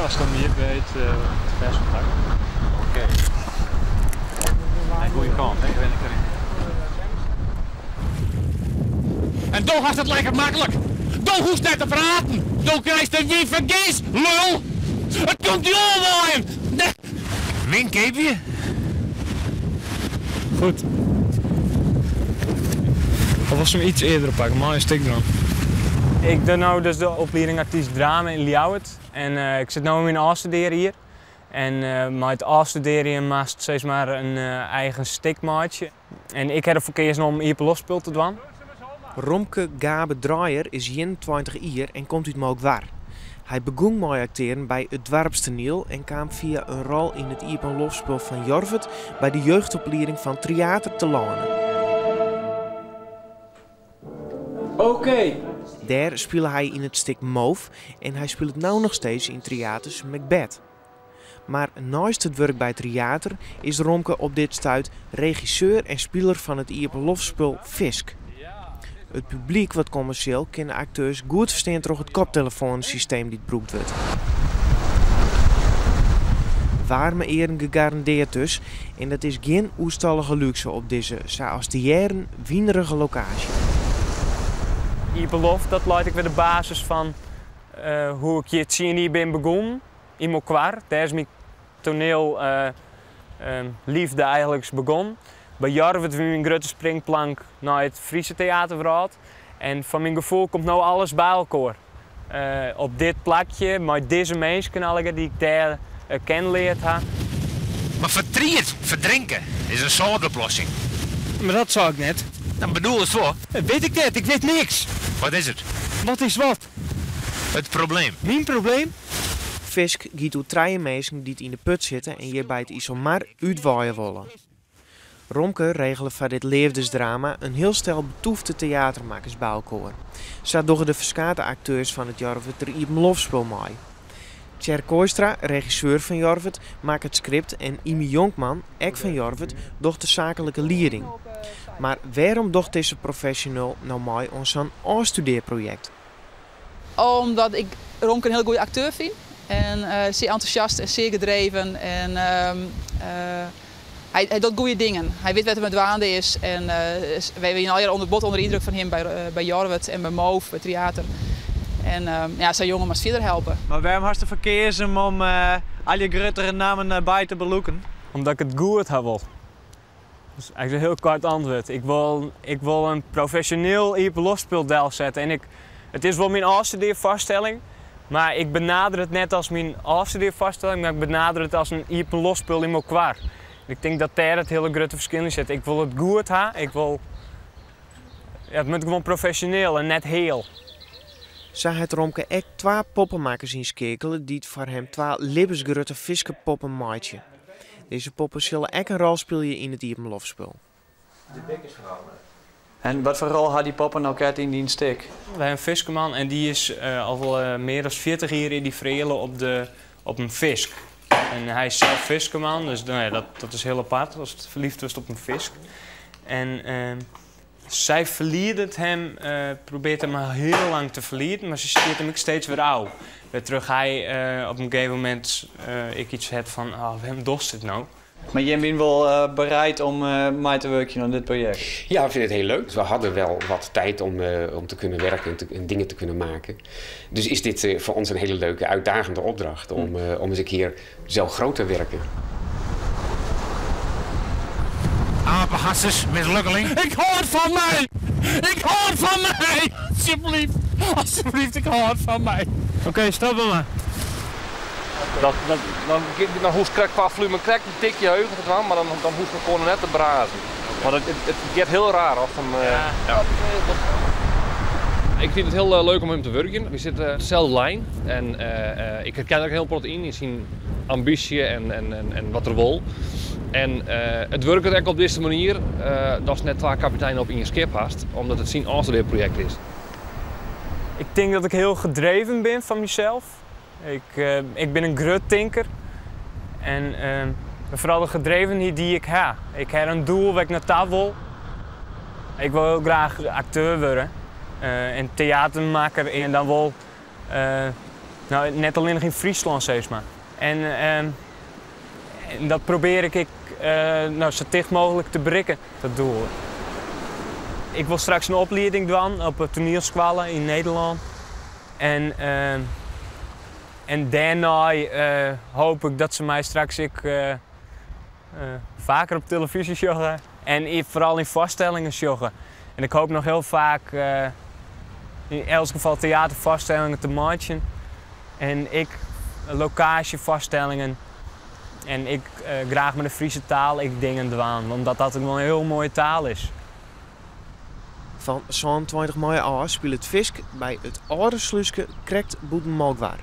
als het om hier weet, vers contact. Oké. Een goede kant, hè? En dan gaat het lekker makkelijk. Dan hoeft net te praten. Dan krijgt hij weer vergis, lul. Het komt die omwaaien. Wink heb je. Goed. Of was hem iets eerder pakken, maar een stuk dan. Ik doe nu dus de opleiding artiest drama in Ljouwert. En ik zit nu in mijn afstuderen hier. En met het afstuderen mag steeds maar een eigen stikmaatje. En ik heb ervoor gekozen om hier losspul te doen. Romke Gabe Draaier is 21 jaar en komt uit Mookwaar. Hij begon met acteren bij het Dwarpstoneel en kwam via een rol in het Iepenlofspel van Jorvet bij de jeugdopleiding van Theater te Lanen. Oké. Daar speelde hij in het stuk Moof en hij speelt nu nog steeds in theaters Macbeth. Maar naast het werk bij theater is Romke op dit stuit regisseur en speler van het Iepenlofspel Fisk. Het publiek wat commercieel kennen acteurs goed verstaan door het koptelefoonsysteem die gebruikt wordt. Warme eren gegarandeerd dus en dat is geen oestallige luxe op deze, zoals de jaren, wienerige locatie. Iepenlof, dat laat ik weer de basis van hoe ik het zien hier ben begonnen. In Mookwaar, daar is mijn toneel liefde eigenlijk begonnen. Bij Jorvet hebben we een grote springplank naar het Friese theater verhaald. En van mijn gevoel komt nou alles bij elkaar. Op dit plakje, met deze mensen die ik daar kennenleerd heb. Maar verdrinken is een soortoplossing. Maar dat zou ik net. Dan bedoel het voor. Weet ik net, ik weet niks. Wat is het? Wat is wat? Het probleem. Mijn probleem? Fisk giet door 3 mensen die in de put zitten en hierbij het isomar uitwaaien willen. Romke regelen voor dit levensdrama een heel stel betoefde theatermakers bij elkaar. Zo doen de verschillende acteurs van het Jorvet er Iepenlofspel mee. Tjer Kooistra, regisseur van Jorvet, maakt het script en Imi Jonkman, ek van Jorvet, docht de zakelijke leiding. Maar waarom docht deze professional nou mee aan zo'n afstudeerproject? Omdat ik Romke een heel goede acteur vind. En zeer enthousiast en zeer gedreven. En hij doet goede dingen. Hij weet wat er met waande is. En wij zijn al onder de indruk van hem bij Jorvet en bij Moof, bij theater. En zijn jongen moet verder helpen. Maar waarom had je verkeerd om al je grotere namen bij te beloeken? Omdat ik het goed heb wil. Dus eigenlijk een heel kort antwoord. Ik wil een professioneel Iepenlofspel zetten. En het is wel mijn afstudeervaststelling. Maar ik benader het net als mijn afstudeervaststelling, maar ik benader het als een Iepenlofspel in Mookwaar. Ik denk dat daar het hele grote verschil in zit. Ik wil het goed hebben. Het moet gewoon professioneel en net heel. Zo heeft Romke ook 2 poppenmakers in skekelen die het voor hem 2 levensgrote viskenpoppen maatje. Deze poppen zullen ook een rol spelen in het Iepenlofspel. De bek is veranderd. En wat voor rol had die poppen nou kort in die stik? We hebben een viskeman en die is al meer dan 40 jaar in die vrelen op een visk. En hij is zelf viskeman, dus dat is heel apart als het verliefd was op een visk. En zij verliert hem, probeert hem al heel lang te verliezen, maar ze stiert hem ook steeds weer oud. Weer terug hij op een gegeven moment ik iets had van, waarom dost dit nou? Maar jij bent wel bereid om mee te werken aan dit project? Ja, ik vind het heel leuk. Dus we hadden wel wat tijd om te kunnen werken en dingen te kunnen maken. Dus is dit voor ons een hele leuke, uitdagende opdracht om eens een keer zelf groot te werken. Apenhassers, mislukkeling. Ik hoor van mij! Ik hoor van mij! Alsjeblieft! Alsjeblieft, ik hoor van mij! Oké, stop maar. Dan hoest ik qua vloeimen krijg een tikje heugen te gaan, maar dan hoest ik gewoon net te brazen. Maar het gaat heel raar als hem. Ik vind het heel leuk om hem te werken. We zitten op dezelfde lijn en ik herken er heel veel in zijn ambitie en wat er wil. En het werkt ook op deze manier, dat is net 2 kapiteinen op in je skip past, omdat het zijn afstudeerproject is. Ik denk dat ik heel gedreven ben van mezelf. Ik ben een gruttinker. En vooral de gedrevenheid die ik heb. Ik heb een doel waar ik naartoe wil. Ik wil heel graag acteur worden. En theatermaker en dan wel Nou, net alleen nog in Friesland, zeg maar. En dat probeer ik zo dicht mogelijk te bereiken, dat doel. Ik wil straks een opleiding doen op het toneelscholen in Nederland. En daarna hoop ik dat ze mij straks vaker op televisie joggen. En vooral in voorstellingen joggen. En ik hoop nog heel vaak in elk geval theatervoorstellingen te maken. En ik locagevoorstellingen. En ik graag met de Friese taal dingen doen, omdat dat ook wel een heel mooie taal is. Van zo'n 20 mei af speelt het Fisk bij het oude Sluiske Krekt Boetenmalkwaar.